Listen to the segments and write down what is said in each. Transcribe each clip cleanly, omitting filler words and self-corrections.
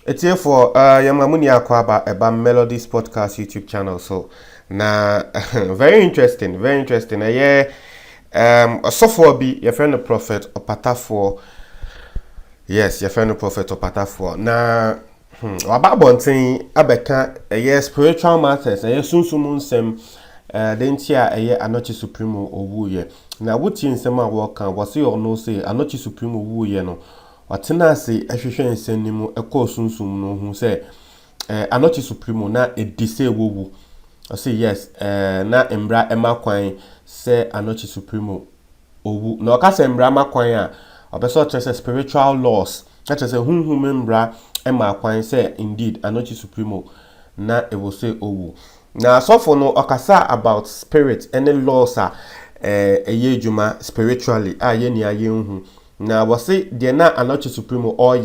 It's here for Yamamuni Akwaba about Melodies Podcast YouTube channel. So now very interesting. A software be your friend the prophet or patafo. Yes, your friend the prophet or patafo. Now about bonting abeka spiritual matters sunsumun sem dentia anochi supremo owuye. Now what in sema work was you or no say anochi supremo owuye no. Watena se ehwehwe nsenimu ekọ sunsum no hu se anochi supremo na edise wowu I say yes na embra emakwan se anochi supremo owu na oka se embra makwan a obeso trese spiritual laws that is a hunhum embra emakwan se indeed anochi supremo na ewo se owu na so for no okasa about spirit any laws are ejuma spiritually ye ni aye hu. Now, was it the na anochi supremo or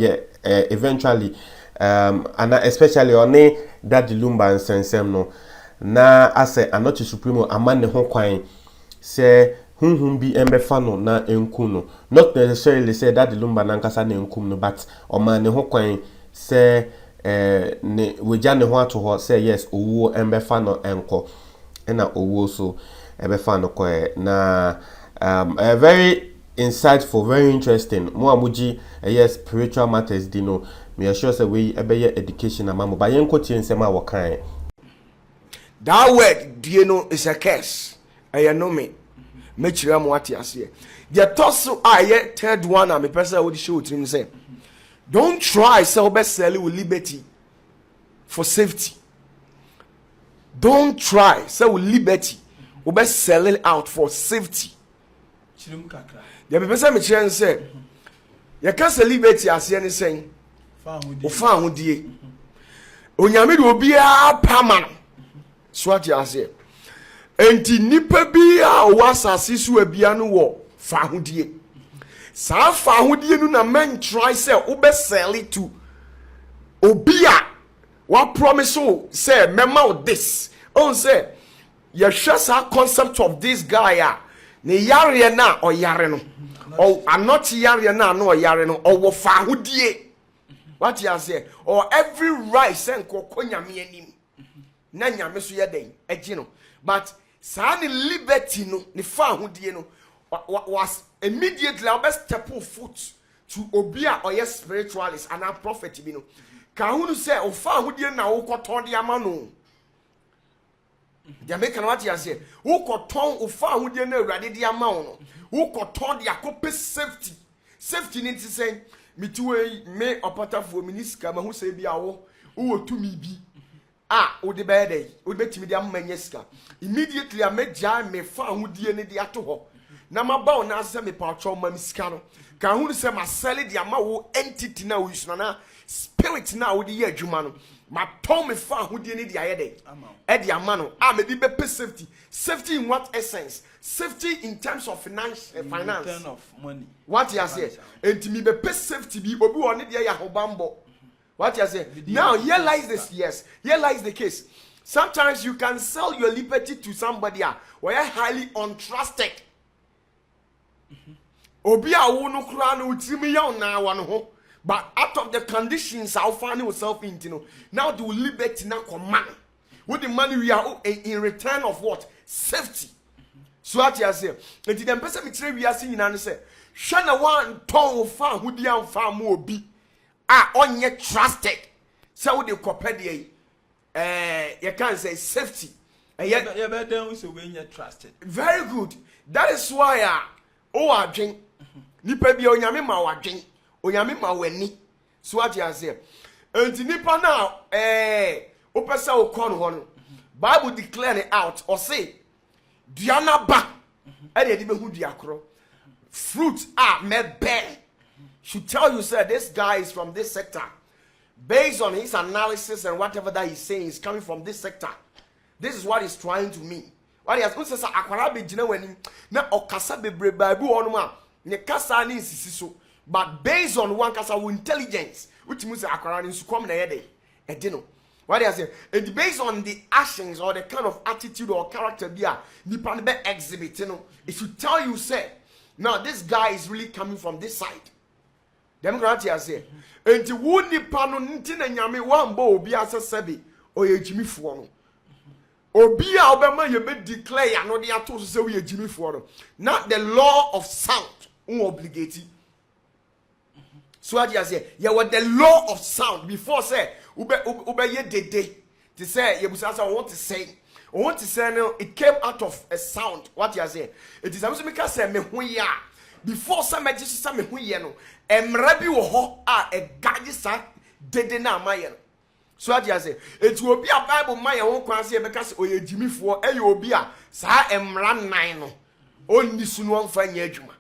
eventually and especially on that lumba and sensem no na ase anochi supremo amane ho kwan say bi embefa no na enku no not necessarily say that lumba na nkasa na enku no but omane ho kwan say ne weja ne ho ato ho say yes owo embefa no enko na owo so ebefa no ko na a very insightful, very interesting. Muamuji, yes, spiritual matters, dino. Me assure say we ebeye education amamo. But yen kochi nsema wakan. That word, dino, is a curse. I know me. Mechira mo ati ase. The tosso aye third one am person would show to him say. Don't try sell best selling with liberty for safety. Don't try sell with liberty. We best sell it out for safety. The person me chien say, "You can't liberty as any saying, o fa hodie. Onyame de obi a pama." Swat ya say. Enti nipa bi a wasase so abia no wo fa hodie. Sa fa hodie no na men try say o be sell it to obi a wa promise so say mema this. On say, "You share sa concept of this guy a ne yare na o yare no." Oh, I'm not yare na no yare no or wo fa hodie. What you say? Or every right send kokonya me anim. Na nyame so ye den agi no. But sa ni liberty no ni fa hodie no was immediately I best step foot to obi a or yes spiritualist and a prophet bi no. Ka hu no say o fa hodie na wo koton de ama no. They make what you say. Who koton o fa hodie na awrade de ama wo no. Who koton de akope safety. Safety need to say me to me opata for minister ma hu say bia wo to me bi. O de be dey. O betimi de amanye sika. Immediately I make jam me fa hodie ne de ato ho. Na ma ba o na say me pa twa ma sika no. Kan hu say ma sell de ama wo entity na wo use na spirit na wo de ye adwuma no. Ma ton me fa hodie ne de ayede e de amano me di be safety. Safety in what essence? Safety in terms of finance. Return of money. What you say? Enti me be safety bi obi won de ya hobambo. What you say? Now here lies this. Yes, here lies the case. Sometimes you can sell your liberty to somebody where highly untrusted. Obi a wo no kura no utimi ya na wa no ho. But out of the conditions I'll find yourself into, now the liberty now command. With the money we are in return of what? Safety. So what you say? And the person we are seeing and say, Shana one ton fan who the farm will be on yet trusted. So the copedia you can't say safety. And yet you better so when you're trusted. Very good. That is why I drink. Nipa bi onyame ma wa drink. Onyame ma wani so what you say enti nipa na opesa o kon ho no Bible declare it out or say duana ba e de behu duakro fruit me bear should tell you sir this guy is from this sector based on his analysis and whatever that he's saying is coming from this sector. This is what he's trying to mean. What he has says akwara be gina wani na okasa bebre Bible on ma ne kasa ni sisi so. But based on one kasa intelligence, which means akwara ni sukom na yede edino. What I say, and based on the actions or the kind of attitude or character there, nipa be exhibit, it should tell you say, now this guy is really coming from this side. dem grant ya say enti wo nipa no nti na nyame wamba obi asese oye jimifo no obi a obema ye be declare ya no de ato so say we jimifo no not the law of sound obligate so what you say you were the law of sound before say ube ye dede to say you busa say what to say no it came out of a sound what you say it is am make say me ho ya before say me Jesus say me ho ye no emra bi wo ho a e gaje sa dede na amaye no so what you say it will be a bible man ho kwan say be ka say oye jimifo e ye obi a sa emra nan no onni sunu amfa nya adwuma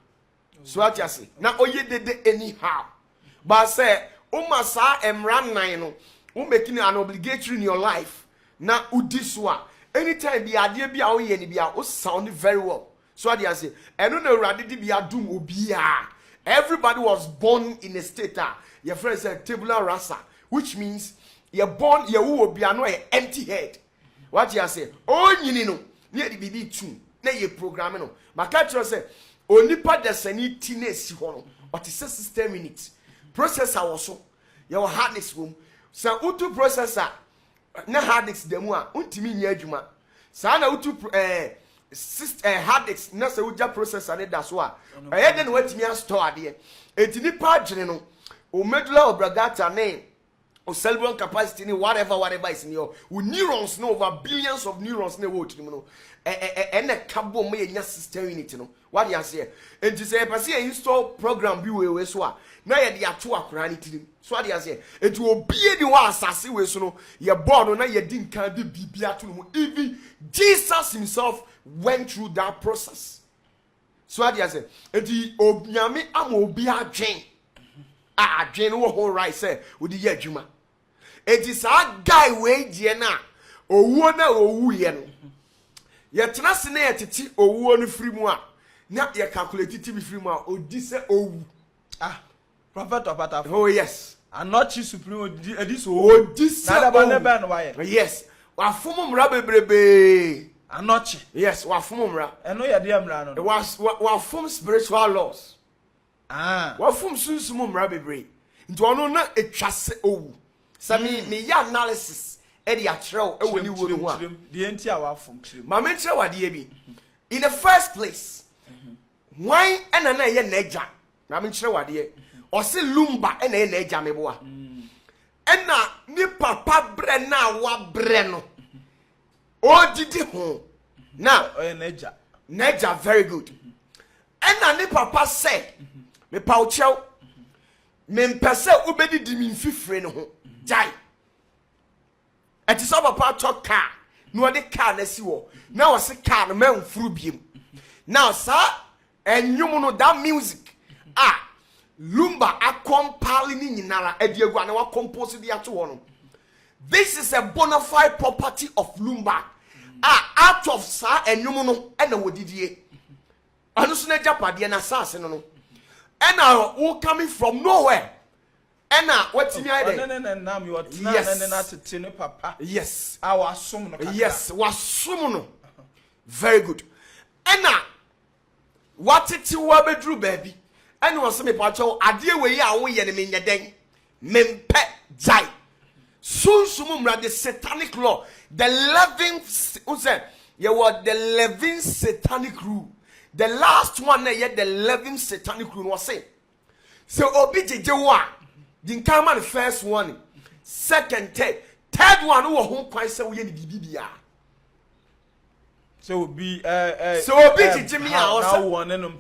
so what you say na oye dede anyhow but say sa emra nan no making an obligatory in your life na udiswa anytime the idea be a ye ni bia o sound very well so what you say eno na urade di bia dum obia everybody was born in a state your friend said tabula rasa which means you're born you obia no empty head what you say oh nyini no na di bibi tu na ye program no maka tro say onipa desani ti na si ho no o te system minutes processor wo so your hardness room so utu processor na hard disk demu a untimi nya adwuma sa na utu hard disk na se uja processor ne da so a eye de no watimi a store ade etini pa dwene no o medulla oblongata ne o cerebral capacity ni whatever is in your neurons no over billions of neurons ne what no na kabo mo nya system unit no what you say enti say person install program bi we so a na ye de ato akora ni tirim so what you say enti obie di wa asase we so no ye born no na ye di nkan de bibia to no even Jesus himself went through that process so what you say enti obiame am obi adwen adwen wo ho right say we di ye adwuma enti sa guy we die na owu ye no ye tena se na ye tete owu no free mu a na ye calculate ti bi free mu a odi se owu prophet opata oh yes anochi supreme odi so odi se na da na ba no wa ye yes wa fom mra bebrebe anochi yes wa fom mra eno ye de mra no wa fom spiritual laws wa fom sunsum mra bebrebe nti ono na etwa se owu sami me ya analysis e di atreo e woni wo ho a de enti a wa fom kirem ma me tire wade bi in the first place why ena na ye naja ma me tire wade o se lumba ena ye naja mebo a ena ni papa bre na wa bre no o didi ho na o ye naja very good ena ni papa say me pa o chew me mpese ubedi di mi mfifire no ho jai eti so papa to car no de car na si wo na o se car no man furu biem now sir enwum no that music lumba akompale ni nyinara ediagua na wa compose di ato wo no this is a bona fide property of lumba out of sir enwum no e na wodidie anu so na japade na sase no and who coming from nowhere and what's me yes papa yes our sum no yes wasum no very good and what it wa bedru baby and was me pacho ade we ya wo ye ne me nyeden mempe jai sunsum mra the satanic law the living say you were the living satanic rule. The last one na yet the 11 satanic rule was say. So obi jeje wa. Din kama the first one. Second, third one who hon kwan say we ni bibia. So obi jeje me a o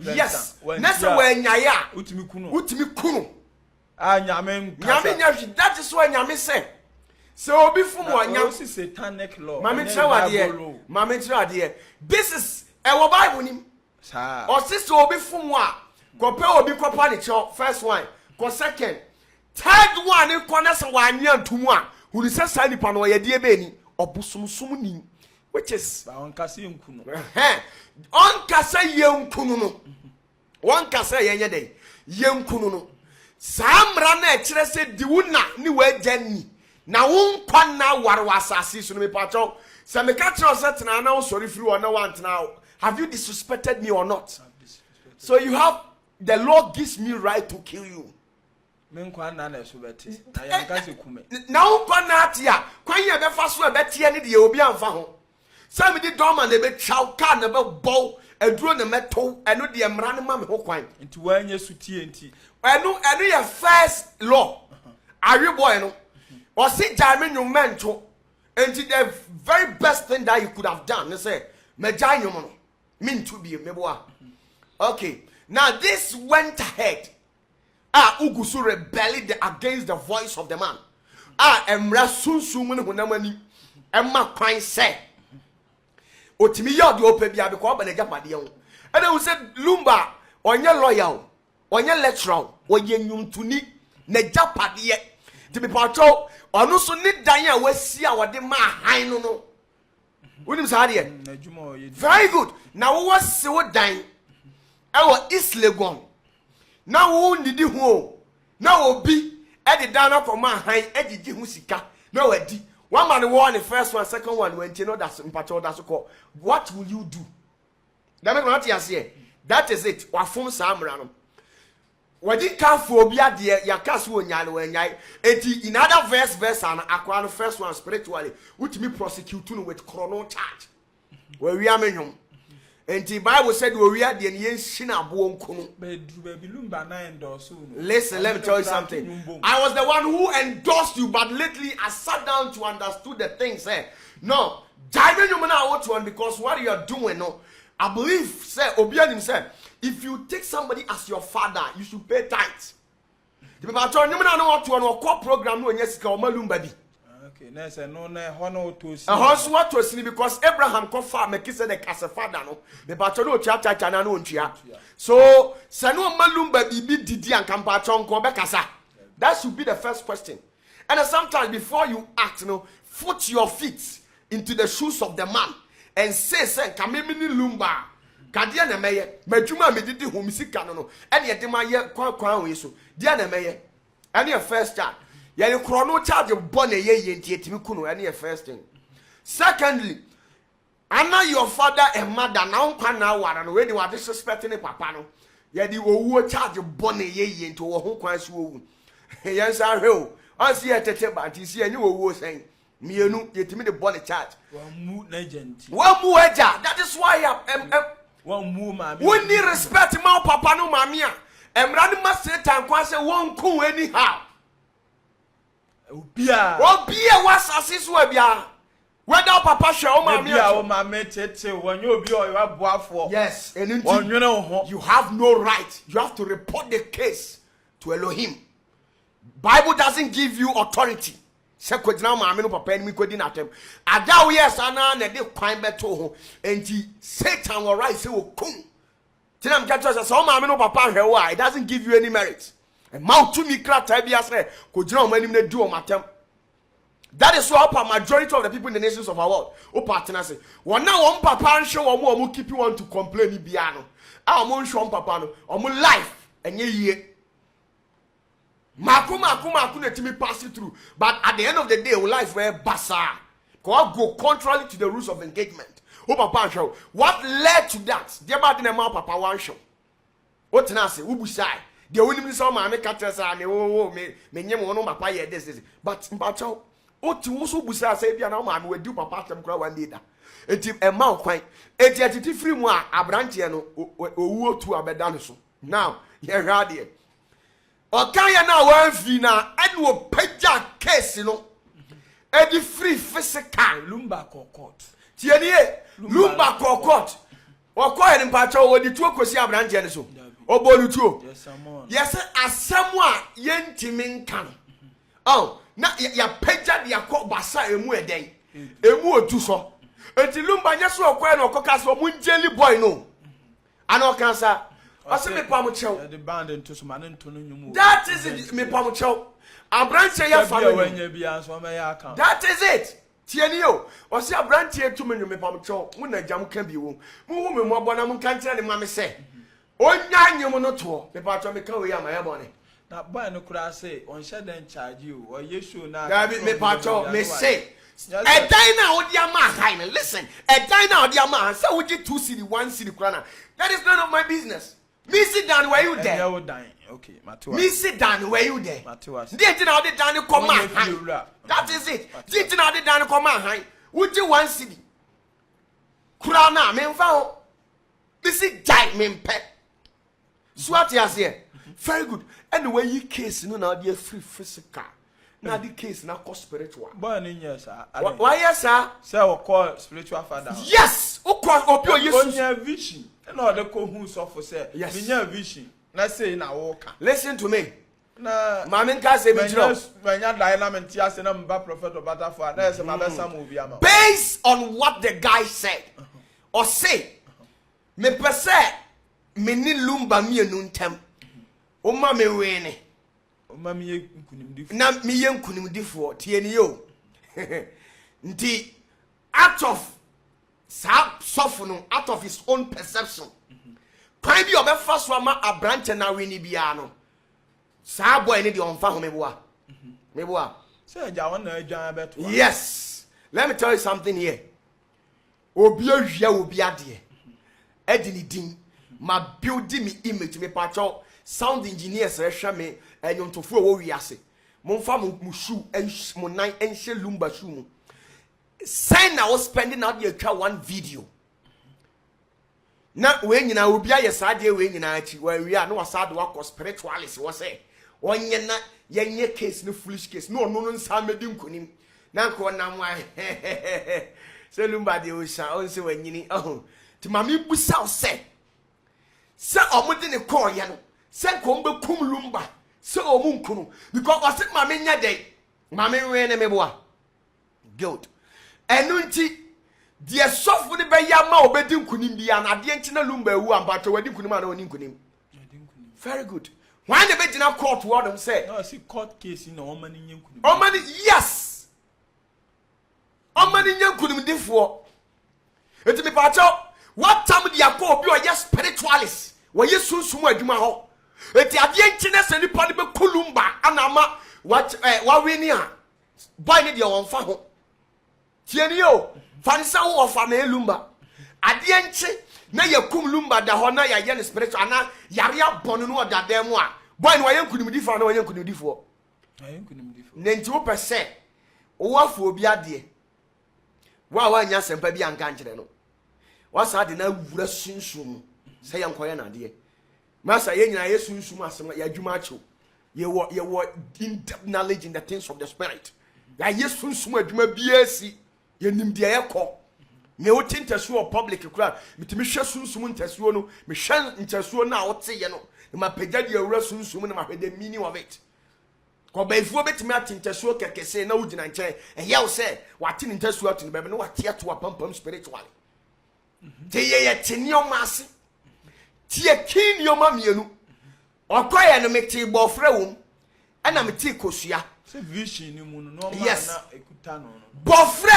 say. Yes. Na say we nyaya. Utimi kunu. Nyame nya that is why nyame say. So obi fu mo nya satanic law. Mame try this is our Bible ni. Or sister obi fun wa kope obi kopa ni cho first one ko second third one ni ko na se wa anya ntumu a hu se sa nipa no ye de be ni obusumsum ni which is on kase nkunu on kase ye nkunu no on kase ye nye dey ye nkunu no samra na e kire se diwuna ni wa jani na won kwa na warwa asase so no me pacho se me ka kire se tena na wo sori firi wo na wa ntena. Have you disrespected me or not? So you have the Lord gives me right to kill you. Men kwa na na so beti. Na ya nka se kume. Na wo kwa na atia. Kwan ye be fa so e beti ne de obi amfa ho. Some di dorman na be twaw ka na be bow aduro na meto eno de mra ne ma me ho kwan. Nti wanye sutie nti. Eno your first law. Are boy no? Or see Jami no mento. And the very best thing that you could have done is say, Majai no mono. Mean to be meboa. Okay. Now this went ahead. Ugusu rebelled against the voice of the man. Emra sunsumun hunamani. Emma Pine said. Otimi yod yo pe bia because na japade yon. And then we said Lumba onye lawyer, onye lecturer, onye nyumtuni na japade. To be part of ono so ni dan a wasi a wode ma han no. Wonim sa de. Very good. Now what se wo dan. Ewo East Legon. Now wo ndidi ho. Na obi e de dan akọ ma han ejiji hu sika. Na wadi. One man won the first one, second one when you know that's impatient that's called. What will you do? That is it. Wa fom samra no. Wadi ka phobia de ya kaso onyale wanyai. Enti in other verse and akwa no first one spiritually, which me prosecute no with chrono charge. Where we are menhom. Enti Bible said we are the yen shina bo nkono. Listen, let me tell you something. I was the one who endorsed you, but lately I sat down to understand the things. No, diving you out one because what you are doing, no. I believe, say, Obianim said, if you take somebody as your father, you should pay tithes. The people told you know what to one program no yes ka omalum baby. Okay, na say no na hono to see. What to see because Abraham come far make say the as a father no. The people no tia na no ntua. So, say no omalum baby bi didi and kampa chonko be kasa. That should be the first question. And sometimes before you act, no, put your feet into the shoes of the man and say kamemini lumba. Kadia na meye, majuma me didi ho misika no. Ene ye de ma ye kwan we so. Dia na meye. Ene your first child. Ye ni chrono charge born ye ntimi kunu ene your first thing. Secondly, ana your father and mother na nkwa na wara no we dey wa disrespecting papa no. Ye di owuo charge born ye nti wo ho kwan so owu. Ye nsa hwe o. Onsi ye tete ba nti si enye owuo sen. Mienu yetimi de born charge. Wa mu na agent. Wa mu eja. That is why when you respect my papa no mamia, and running my Satan say won't cool anyhow. Be a was assist webia. Whether papa show mamma when you be or you have for yes, and you know you have no right. You have to report the case to Elohim. Bible doesn't give you authority. Se kwedina maame no papa enimi kwedi na tem ada wo yes ana na de kwan beto ho enti Satan will rise say okum tinam catch us so maame no papa hwe wo it doesn't give you any merit and mount to me krata bia say kwedina o manim na du o matem. That is why majority of the people in the nations of our world o partner say won na won papa nhwe wo mo keep you to complain bia no a mo nhwe papa no o mo life enye yie. Maku na timi pass it through. But at the end of the day, life were basa. Go contrary to the rules of engagement. Papa show. What led to that? Dear bad in a mouth, papa one show. What can I say? Ubusai. The only some man make catches and me nyem no papa ye this. But mpacho, oti musu busa say bia na man we do papa tem kra one day da. Enti e ma kwan. Enti atiti free mu a abranche no owu otu abeda no so. Now, here radie. Okanya na wan fi na ene wo pagya case no edi free physical lumba court tienie lumba court okoye ni mpacha wo di tuo kosi abranje ne so obolu tuo yes asemu a yentimi nkan oh na ya pagya de akọ basa emu eden emu otu so enti lumba nya so okoye na okoka so mu njeli boy no ana okansa ase me pa mo chew the band into some man into no nyumu that is it me pa mo chew abranche ya family that is it tieni yo ose abranche to me pa mo chew mu na jam ka bi wo mu me mo bona mu kan tire ne ma me se onya nyum no to me pa to me ka we ya ma ya bone na boy no kura say on sha den charge you or yesu na that me pa to me say a dina odi ama high listen a dina odi ama say we 2 city 1 city kura na that is none of my business. Me sit down where you And there. you dying. Okay, Matua. Me sit down where you there. Matua. Didn't know the down come on. That is it. Didn't know the down come on. Would you want city? Kurana, me found. This is giant me pet. Swat ya here. Very good. Anyway, you case no now the free physical. Now the case now call spiritual. Boy, in yes, sir. Why yes, sir? Sir, we call spiritual father. Yes. O call opio Yes. yes. Vision. And all the co who suffer say. Yes. Vision vision. Let's say in a walker. Listen to me. Na Mamin ka say me jiro. When you dynamic tias and I'm prophet or butterfly. There's a mabesa movie. Based on what the guy said or say, me pese me ni lumba mi enuntem. O ma me wene. O ma mi ye nkunimdifo. Na mi ye nkunimdifo tie ni yo. Nti out of suffering, out of his own perception. Kwan bi obefa so ama abrante na weni bia no. Sa boy ni de onfa ho meboa. Meboa. Say ja won na adwan beto. Yes. Let me tell you something here. Obi ahia obi ade. Edini din ma building me image me patcho sound engineers rehwa me enyontofo wo wiase. Momfa mo shoe mo nan enhye lumba shoe mu. Sign now spending out your try one video. Na we nyina obi aye saade we nyina achi wa wi a no wasade wa spiritualist wo say onye na yenye case no foolish case no nsa medi nkonim na ko na mwa se lumba de o sha on se wanyini oh ti mami busa o se omudi ne ko ye no se ko mbe kum lumba se omu nkunu because o se mami nya dey mami we ne meboa guilt enu nti die sofu ne be ya ma obedi nkunim bia na de nti na lumba ewu ambato wadi nkunim ana oni nkunim very good why the be gina court word them say no see court case in o mani nkunim o mani yes o mani nkunim difo enti me pa cho what time dia ko obi o yes spiritualist we yesunsum adwuma ho enti ade nti na se nipa ne be kulumba ana ma wa weni a boy ne dia won fa ho tieni yo fansa wo ofa na elumba ade nti na yakum lumba da ho na ya ye spiritual ana yare abonu no da dem a boy no wayenkunim difo na wayenkunim difo nenti wo pese wo afu obi ade wa nya sempa bi anka nkire no wasa de na wura sunsum se yankoye na ade masa ye nyina ye sunsum asem ya dwuma acho ye wo in-depth knowledge in the things of the spirit ya ye sunsum adwuma biasi ye nimdia ye ko me wotin tasuo public kura mitimi hwe sunsum ntasuo no me hwe ntasuo na wote ye no ma pagya de awura sunsum na ma hwe the meaning of it ko baifuo betimi atintasuo kekese na wugina nche ehye wo se wate ntasuo atini bebe no wate ato apampam spiritually te ye tenioma ase tie kinioma mienu okoye no meti bofra wom ana meti kosua se vision ni mu no ma yes. na ekuta no Bofre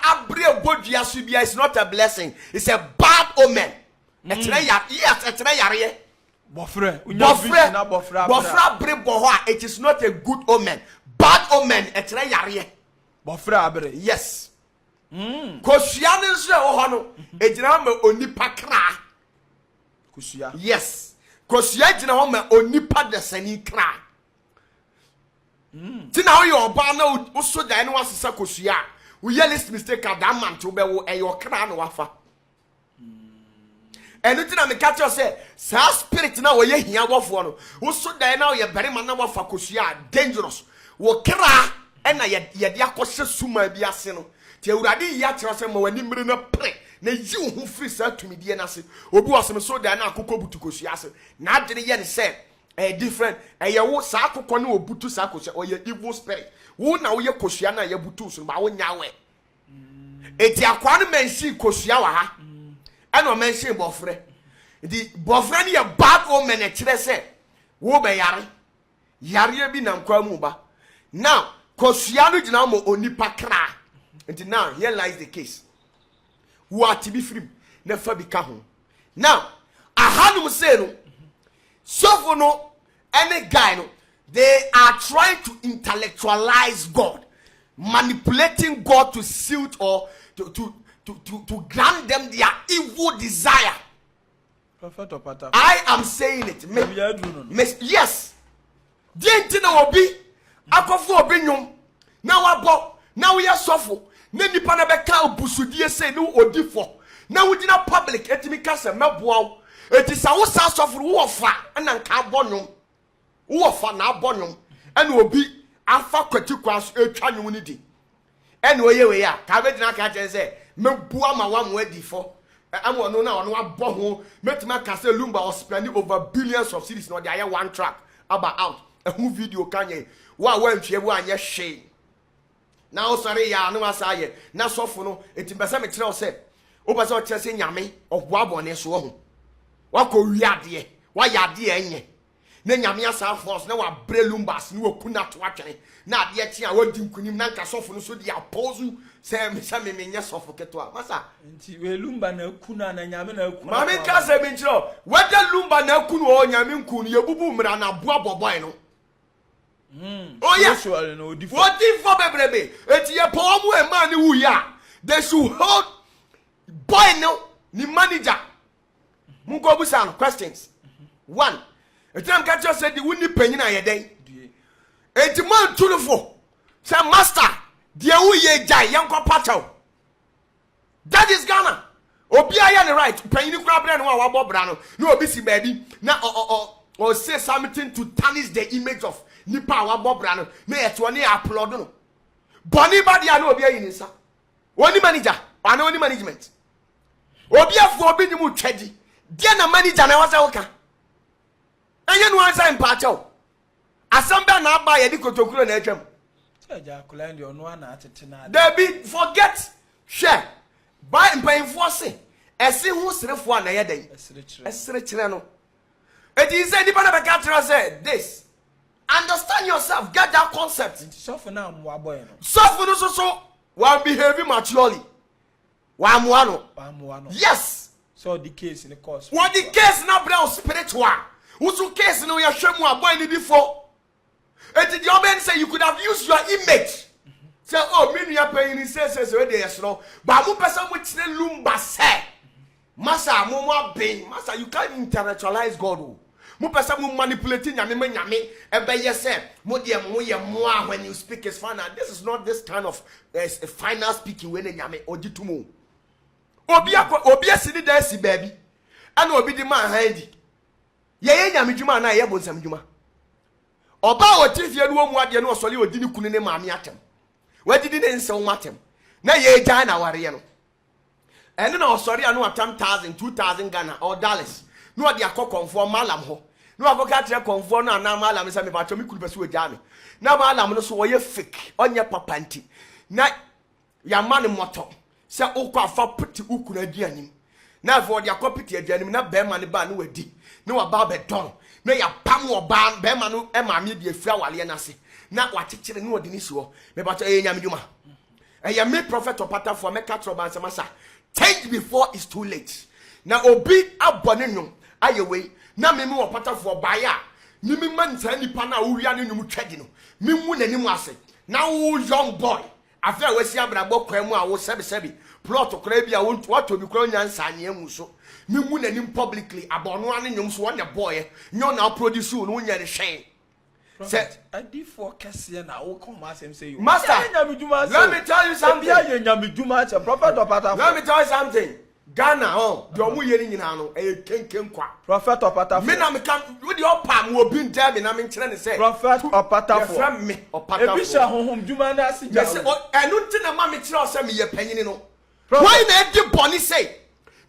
abre bodua so bia is not a blessing, it's a bad omen. Etre ya yes etre yare bofre unya vision na bofra bre boho a it is not a good omen, bad omen etre yare bofra abre yes kosua ne so wo ho no ejina ma onipa kra kosua yes kosua ejina ho ma onipa desani kra tina ho yo ba na wo so dan no asesa kosua wo ye list mistake that man to be wo e yo kra no wafa enu tina me catch you say sa spirit na wo ye hia wofo no wo so dan na wo ye bere man na wafa kosua dangerous wo kra ena ye de akose suma bi ase no ti awurade ya kire se mo wani mmiri na pre na yi wo hu free sa tumidie na se obi wasem so dan na akokɔ butu kosua ase na adene ye ne se different ye wo sa akokɔ na obutu sa kosua o ye evil spirit wo na wo ye kosua na ye butu so ba wo nyawe eti akwa no menshi kosua wa ha ena o menshi bofre di bofre ne ye bad omen e kire se wo be yare bi na nkwa mu ba now kosua no gina mo onipa kra and now here lies the case who are to be free never be ho now ahanum say no so for no any guy no they are trying to intellectualize God, manipulating God to suit or to grant them their evil desire. Prophet Opata. I am saying it. Yes. Didn't know obi akofo obi nyum na wabo na we asofo na nipa na beka obusudie say no odifo na wudina public etimi kase meboa eti sa wo sa asofo wo fa na nka abonyum wo fa na abonyum ena obi afa kwatikwa so etwa nyum ni di ena oye we ya ka be dina ka che say mebua ma wa mo adifo am no na ono abo ho metima kase lumba was spending over billions of cedis no dey one track about out a who video kanye wa ntwe bu anye hwe na o sare ya no asaye na sofo no etimbesa me kire o se o ba se o kire se nyame ogbo abone so ho wa ko wiade wa yade enye na nyame asa force na wa brelumbas na wakuna to atwene na ade tia wa di nkunim na nka sofo no so di apozu se me menye sofo keto masa nti we lumba na kuna na nyame na kuna mama ka se me kire wada lumba na kunu o nyame nkunu yebubu mra na boa boboy no oh yeah. What if for baby? It's your poem where man who ya. They should hold boy no ni manager. Mungo busan questions. One. A time catch you said the winning penny na ye day. It's man to say master. Dear who ye jai yanko pacho. That is Ghana. Obia the right. Penny crab and wa brano. No busy baby. Now or say something to tarnish the image of nipa wa bobra no me eto ne upload no boni ba dia na obi ayin nsa woni manager ana woni management obi afo obi ni mu twadi dia na manager na wasa woka enye no ansa mpa chaw asamba na aba ye di kotokuro na atwam ja kula ndi ono ana atete na David forget share by mpayinfo se ese hu serefo ana ye den esere kire no it is said nipa na be ka tira say this. Understand yourself, get that concept. Suffer now, boy. Suffer so while behaving maturely. Yes. So the case in the course. What the case now brown spiritual. Who's the case no ya shame wa boy ni before. And the omen say you could have used your image. Say oh me ya paying say we dey slow. But mo person which ne lumba say. Massa mo ben. Massa you can't intellectualize God. Mu pesa mu manipulating nyame ebe yese mo de mo ye mo when you speak is final. This is not this kind of final speaking when nyame ogitumu obi asidi da si baby ana obi di man handi ye nyame djuma na ye bonsam djuma oba o tifie no mu ade no osole odi ni kunu ne maame atem wadidi ne nse wo atem na ye gyan na ware no ene na osore anu atam 2000 Ghana or dollars no ade akokonfo malam ho no avoka tre konfo no ana malam se me ba chomi kulu beso ojame na malam no so wo ye fake onye papanti na ya man moto se ukwa afa piti ukuna aduanim na vo ade akopiti aduanim na be man ba no wadi na wa ba be don na ya pam wo ba be man no e ma me de afira wale na se na wa kekere no odi ni so me ba cho e nyame djuma e ya me prophet Opata for me ka troba nsema change before it's too late. Na obi abone no ayewe na me Opata for baya ni me man sa nipa na wo wia ne num twadi no me mu nanim ase na wo young boy afia wasi abrabo kwan mu a wo sebi plot kora bia wo wato bi kora nyansa anye mu so me mu nanim publicly abono ane nyum so won boy nyo na produce no nya de hwen say adi for kese na wo come asem say you master let me tell you something prophet Opata let me tell you something Ghana the omu yeri nyina no e kenken kwa prophet Opata me na me kan we the opam wo bi ntem me na me kire ne say prophet Opata for from me Opata e bi sha honhom djuma na asi ja enu nti na ma me kire o say me ye panyini no why na di boni say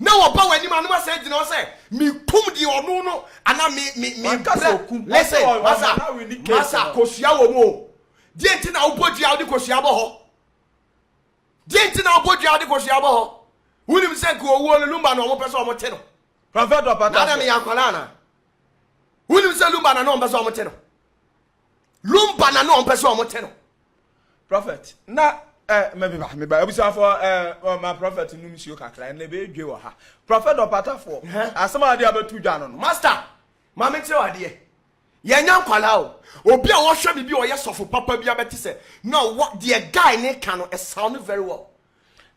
na wo ba wani ma no say di no say me kum di onu no ana me listen masa kosia wo mo di nti na wo bodua wo di kosia bo ho di nti na wo bodua wo di kosia bo ho Unim say ko owo lumba na omo pese omo te no prophet Opata na me yakwala na unim say lumba na omo pese omo te no lumba na omo pese omo te no prophet na me ba abisa for my prophet num sio kakra na be dwe wo ha prophet Opata for asema ade abatu dwa no master ma me tire wade ye nya kwala o obi a wo hwe bibi o ye sofo papa bi abeti say no what the guy ne can no sound very well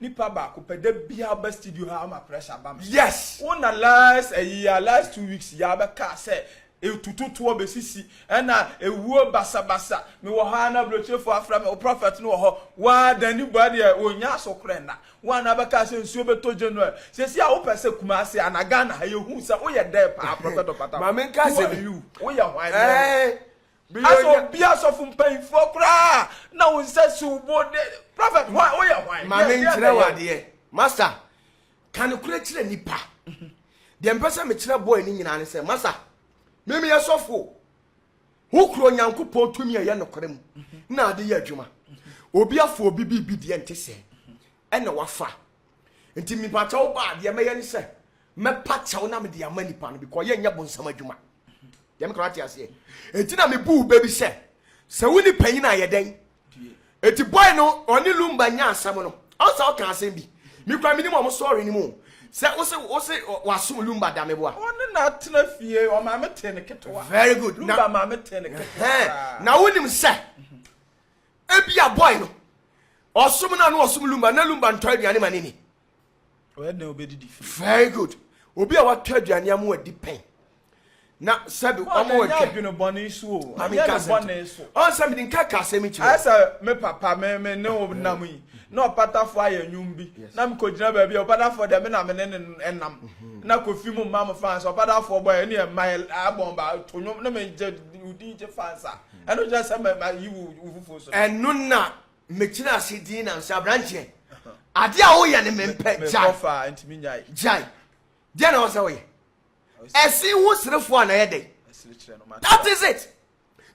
nipa ba ko pede bia ba studio ha ma pressure ba me yes wona last a year last 2 weeks ya ba ka say etututu obesisi na ewuo basabasa me wo ha na blochefo afra me prophet no ho wa dani body onya sokre na wa na ba ka say nsuo beto January sesi a wo pese kumase anaga na ha yehu say wo ye there pa prophet opata ma me ka say you wo ye hwan aso bia so fun pain fo kra na won say subo prophet wo ye hwan ma me nkire wade master kan kure kire nipa dem pese me kire boy ni nyina ne say master meme yesofo wo kro nyankopon tumi ye nokorem na ade ye adwuma obi afo obi bi de ntese ena wafa nti mi pa chawo ba de me ye ne se me pa chawo na me de amani pa no because ye nya bonsam adwuma dem krati ase enti na me bu baby se woni panyin na ye den enti boy no oni lumba nya asam no asa o kan asem bi mi kwa mi ni mo sorry ni mo se wasum lumba da me boa on na tena fie o ma mete ne ketwa very good lumba ma mete ne ketwa na wonim se ebia boy no osum na no osum lumba na lumba ntwa aduane manini o ye na obedidi very good obi a watwa aduane am wadi pen na sabi omo watwa adwene bone so o ya bone so on sabi din kaka asemi chi asa me papa me ne o nam yi na opatafo aye nwum bi na me kogina ba bi opatafo de me na me ne enam na kofi mu mam fans opatafo boy ne mile abomba tonwum na me je udi je fans eno je say me yi ufufo so enu na me kina asidi na nsa branche ade a wo ye ne mempe jai fa ntimi nyai jai de na wo say wo ye esi hu sirefo na ye den that is it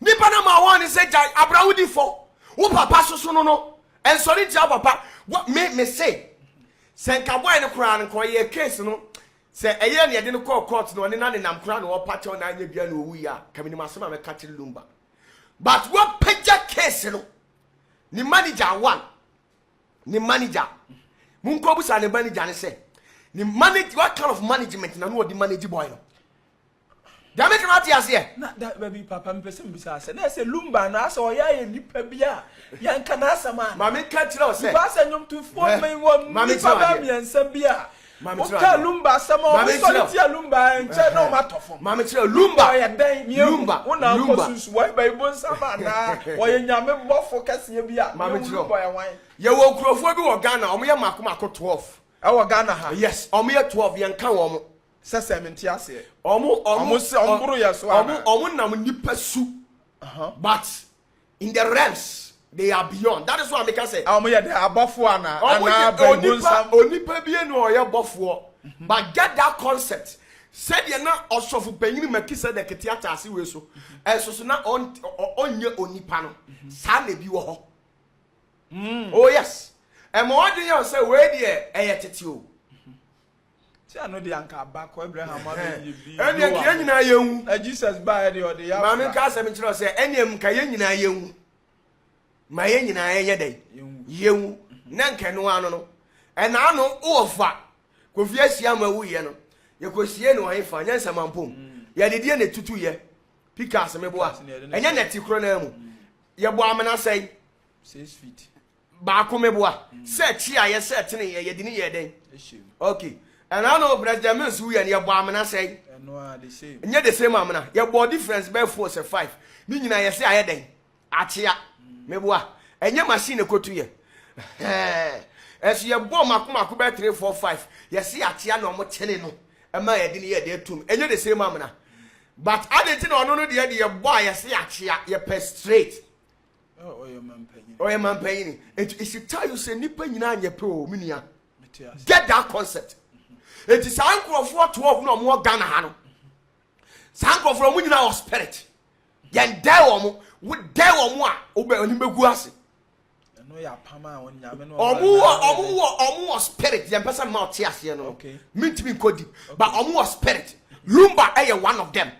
nipa na ma won say jai abrawudi fo wo papa soso no and sorry to papa what me say senka boy ne kura ne ko ye case no say eye ne de ne call court no ne na ne nam kura no wo pacho na anya bia na owu ya kamini masema me catch lumba but what picture case no ni manager one ni manager mun ko busa ne manager ne say ni manage what kind of management na no the manage boy no da me kana tia se na da baby papa me pese mbisa se na se lumba na so ya ye nipa bia ya nka na asama ma me ka tira o se ba se nyom tu fo me wo nipa ba mi ensam bia o ka lumba asama o so ni tia lumba nche na o matofo ma me tira lumba ya den mi lumba una ko susu wa ba ibo nsama na wo ye nyame bofo kase bia ma me tira boy wan ye wo krofo bi wo Ghana o mo ye makomako 12 e wo Ghana ha yes o mo ye 12 ye nka wo mo sese menti ase omo se omburu ya so ana omo nam nipa su but in the realms they are beyond that is why I make say omo ye dey abofo ana ba onipa bi enu o ye bofo but get that concept said ye na osofu panyin makisa de kete atase we so enso na onye onipa no sa na bi wo ho oh yes e mo wadin ye say we de eye tete o I know the anka back Abraham eni ke nyina yehu Jesus ba de o de ya ma me ka se me kire say eniem ka ye nyina yehu ma ye nyina ye dey yehu na nke no ano no e na ano ofa kofi asia ma wu ye no ye kosie no he fa nyansa mampom ye de die ne tutu ye pikas me boa enye na ti kro na mu ye bo amena sei 6 feet ba ko me boa se chi a ye se tene ye de ni ye den okay and I know President Mensu and your bomb say, no, the same. And yet the same amana, your body difference by 4 or 5. Meaning I say I had then. Achia, meboa, and your machine go to you. As your bomb, Makuma 3, 4, 5. You see, Achia no more telling no. And my idea there too. And you're the same amana. But I didn't know the idea, boy, I say Achia, you pay straight. Oh, your man paying. Oh, your man paying. It should tell you, say, nipping in your pro, minia. Get that concept. It is uncle for 12 no more Ghana hano. Sanko from winning our spirit. Yan dare would dare or more obey on him beguasi. No ya pama on yamen or more spirit than person mouth tears, you know. Okay. Mean to be cody, but or more spirit. Lumba air one of them.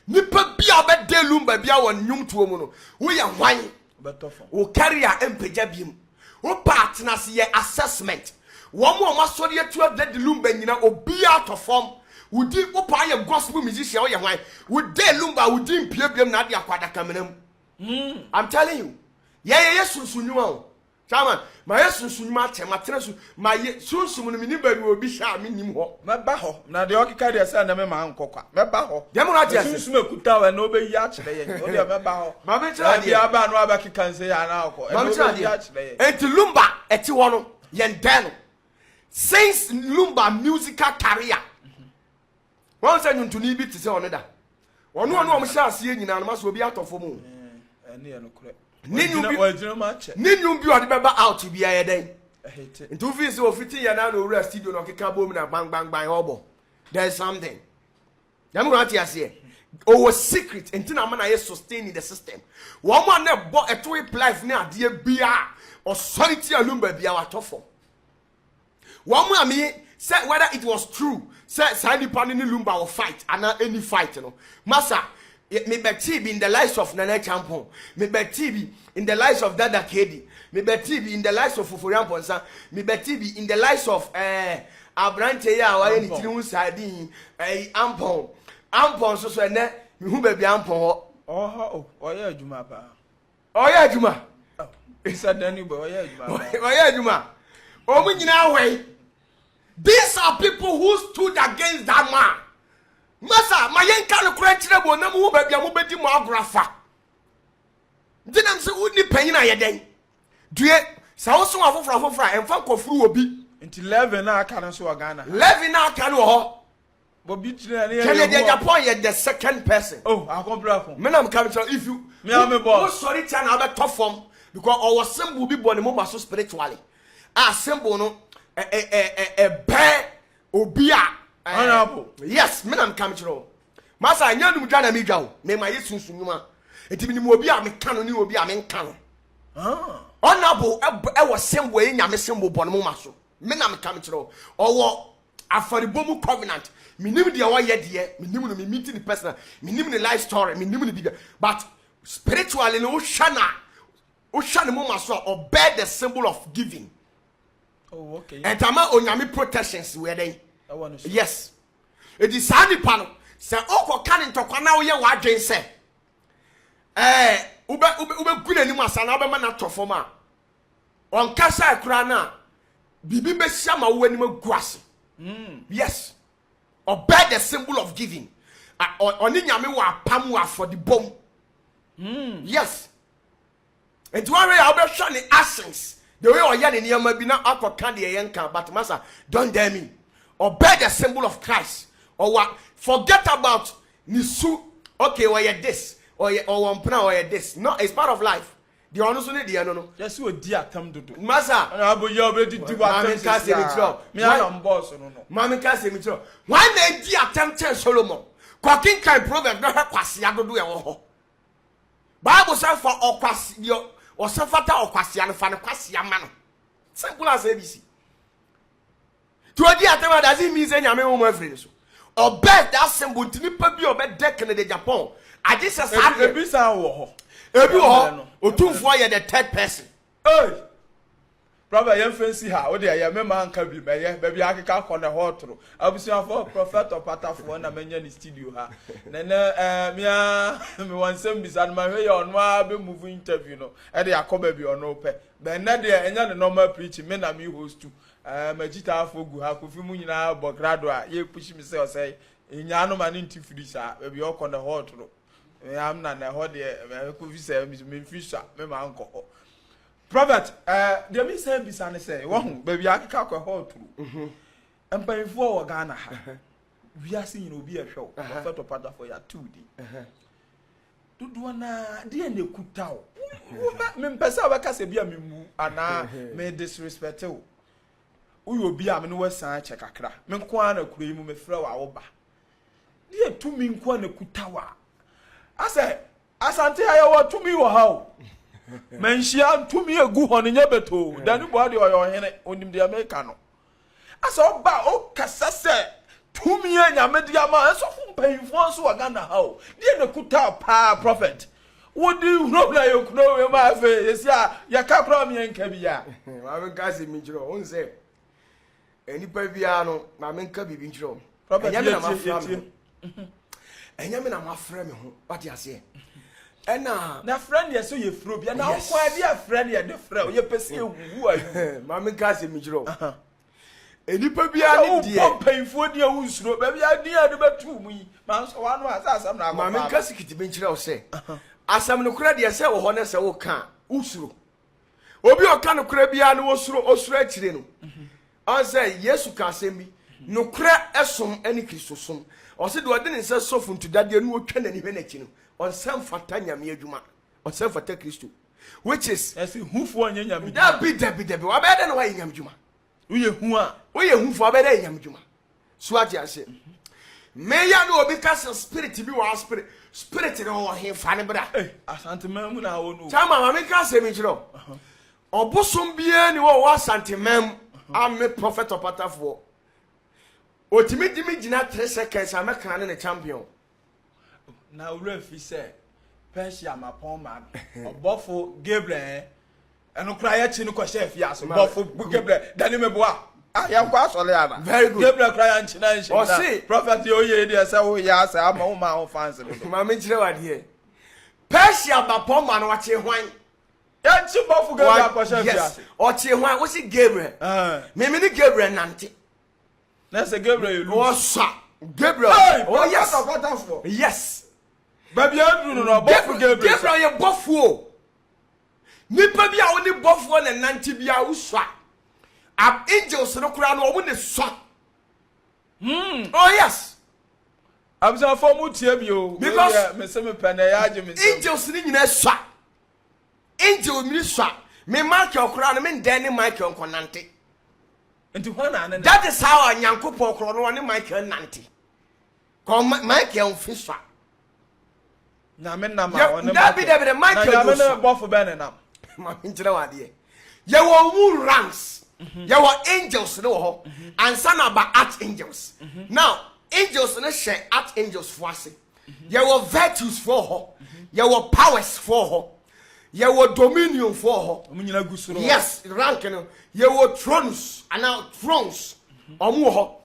Nipper be a bed de lumba be our new to a mono. We are wine, but who carry our empejabim. Who partners ye assessment. One more must sorry to have let the lumba or be out of form. Would you buy a gospel musician or your wife? Would they lumba would dim PBM Nadia Quadacaminum? I'm telling you. Yes, you know. Chairman, my sunsun match, my treasure, my sunsun, minimum will be shy, minimum. My baho, now the Okika send them my uncle. My baho, Demoratia, Sunsun Kuta and nobody yacht today. My baho, my Yaban Rabaki can say an alcohol. And to Lumba, at Tiwano, Yandano. Since Lumba musical career. Once I knew to leave it to say on that. One more shall see in an must will be out of home. Ninu be on the member out to be a day. In 2 feet or 50 and I will rest you on a cabo and bang bang by hobo. There's something. Yamurantia say, oh, a secret until I sustain the system. One man that bought a 2 life near dear BR or solitary lumber be our toffle. One man me said whether it was true, said Sandy Panini Lumba or fight, and not any fight, you know. Massa. Me be in the lives of Nana Champon, me be in the lives of Dada Kedi, me be in the lives of Fufurian Ponsa, me be in the lives of Abrante ya or any Timu Sardine, Ampon so ne who be Ampon. Oh yeah, Juma. Oh yeah, Juma. It's a Danny boy, oh yeah, Juma. Oh, we now way. These are people who stood against that man. Masa, my young can correct trouble, no more baby, I'm betting more grapha. Then I'm so only paying a day. Do you? So soon I will fry and fuck of flu will be until 11 I can't so a Ghana. 11 I can ho. But beat Japan yet the second person. Oh, I'll come back. Men, I'm coming to if you me, I'm a boss. Sorry, Chan, I'll be tough form because our symbol will be born more so spiritually. Our symbol, no, a bear obia. Honorable. Yes, men am coming to. Masa nyanu mudana mi gawo. Me ma yesu sunuma. Enti mi obi a me kanu ni obi a me nkanu. Honorable e was same way nyame sembo bonu mo maso. Men am coming to. Owo afaribomu covenant. Me nim de wa ye de. Me nim no me meeting the person. Me nim the life story. Me nim the bigger. But spiritually no shana. O shana mo maso obey the symbol of giving. Oh, okay. And tama onyame protections we dey. Yes. It is Sandy Pano. Say, oh, can to Kana, ye what Jane say. Ube good anymore, son, Abemana Tofoma. On Casa Crana, Bibi Shama when you grass. Yes. Obey the symbol of giving. On Yamiwa Pamwa for the bomb. Yes. And to worry, I'll be showing the essence. The way I yan in your maybe not aqua candy yanka, but Massa, don't dare me. Obey the symbol of Christ. Or what? Forget about Nisu. Okay, or you this. Or one plan or this. No, it's part of life. The honest one, the no. Yes, you dear come to do. Massa, you already do what I'm casting it up. Me, I'm boss. No. Mammy casting it up. Why they dear attempt Solomon? Cooking can program not have Quasia to do a Bible says for Quasio or Safata or Quasian fan of Quasia man. Simple as ABC. To a dear time, does it mean any amount friends? Or bet that symbol to be obey deck in the Japan. I just said, a bizarre war. Or 2 for the third person. Hey, brother, you fancy how dear, my man can be, baby. I can on the hot through. I'll be saying for prophet or patter for one, I mean, in the studio. Then, me one same beside my way on my be moving interview, no, and they are coming be on open. But not there, and the normal preaching, men are me host too. Majita fogu ha kofi mu nyina bogradwa ye push me say nyano man into frisa we be all on the hot ro am na na ho de kofi say me fisha me ma anko prophet there be say bisa ne say wo baby akeka ko hot ro empanfo wo Ghana ha wi ase nyina obi ehwe prophet opada for ya 2 di dudu na de na kuta o me mpesa wa ka se bia me mu ana me disrespect o uyo bi am no wasan che kakra me nko ana kuro mu me frɛ wa wo ba de tumi nko ana kutawa ase asante ayo wa tumi wo ha o menhia tumi egu ho ne nyabeto dani bo de oyo hene onim de America no ase oba o kasa se tumi anyame de ama eso fu mpanfo so wa Ghana ha o de na kuta pa prophet wodi robla yo kuno we ma fe yesia ya kakra me nka bia ma be gasi mi jiro on se eni pa bia no ma me nka bibi jiro prophet enyame na ma fra me ho what you say na friend ye so ye fro bia na kwa dia friend ye de friend ye pese ewu ayu ma me ka se mi jiro enipa bia ne die o painfo dia wu nsuro ba bia dia de betu mu yi ma so wa no asasam na ma me ka sikiti be nkyira o se asam no kura de se wo ho na se wo ka usuro obi o ka no kura bia ne wo suro osuro akire no an say Yesu ka asem bi no kura esom ani Kristo som o se de ode ne se sofu ntudade no otwa na ni hwe na chi no on sem fata nyame adwuma on sem fata Kristo which is esi hufo anya nyame da bi wa be de no wa nyame adwuma uye hu a uye hufo wa be de nyame adwuma so ati ase me ya no obi ka spirit bi wa spirit no ho he fa ne bra asante mamu na wo no chama ma me ka se mi kiro obosom bie ni wo wa asante mam am prophet opatafo otimi dimi gina 3 seconds ameka ne champion na ura fi se Persia mapon man obofo Gabriel eno kra ya chi no ko chef ya so obofo Gabriel dani meboa ya kwa asole ya na very good Gabriel kra ya nchi na nchi o see prophet ye oye dey say wo ya say ama wo ma wo fans no ma me kire wa de Persia mapon man wa che hwan ya chi obofo Gabriel ko chef ya o che hwan wo si Gabriel me ni Gabriel nante na say Gabriel you o sa Gabriel oh yes yes baby adru no obofo Gabriel ye bofuo nipa bia wo ni bofuo na nante bia wo swa ab angels no kura no wo ne swa oh yes abza for mu tie bi o because me se me pene ya age me angels ni nyina swa angel mi swa me Michael kura no me ndani Michael nkonante enti hwana na that is how Nyankopon kura no ne Michael nante ko Michael fi swa na me na ma wona David Michael na me bofo ben na ma ngira wade ye wo mu ranks ye wo angels no ho ansa na ba archangels now angels no share archangels for ase ye wo virtues for ho ye wo powers for ho ye wo dominion for ho omunyina gusuro yes rank no ye wo thrones and now thrones omu ho